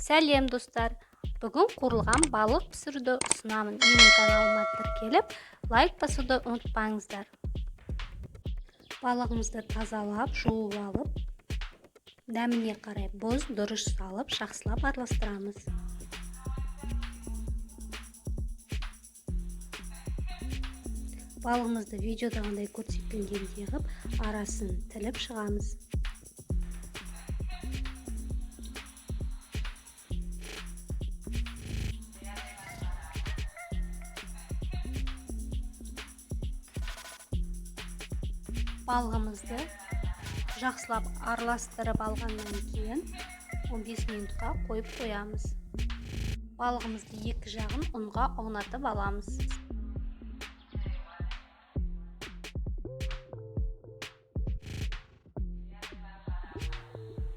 Сәлем достар. Бүгін қуырылған балық пісіруді ұсынамын. Менің каналыма тіркеліп, лайк басуды ұмытпаңыздар. Балығымызды тазалап, жуып алып, дәміне қарай боз дұрыш салып, жақсылап араластырамыз. Балығымызды видеодағындай көрсетілгендей қылып, арасын тіліп шығамыз. Балығымызды жақсылап араластырып алғаннан кейін 15 минутқа қойып қоямыз. Балығымызды екі жағын ұнға аунатып аламыз.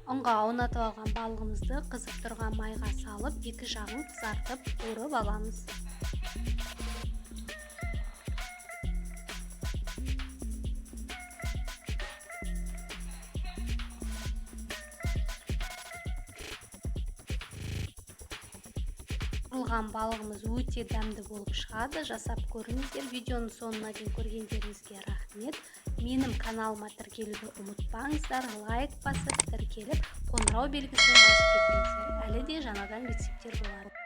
Ұнға аунатып алған балығымызды қызып тұрған майға салып, екі жағын қызартып қуырып аламыз. Қуырылған балығымыз өте дәмді болып шығады. Жасап көріңіздер. Видеоның соңына дейін көргендеріңізге рахмет. Менің каналыма тіркелуді ұмытпаңыздар. Лайк басып, тіркеліп, қоңырау белгісін басып кетіңіздер. Әлі де жаңадан рецепттер болады.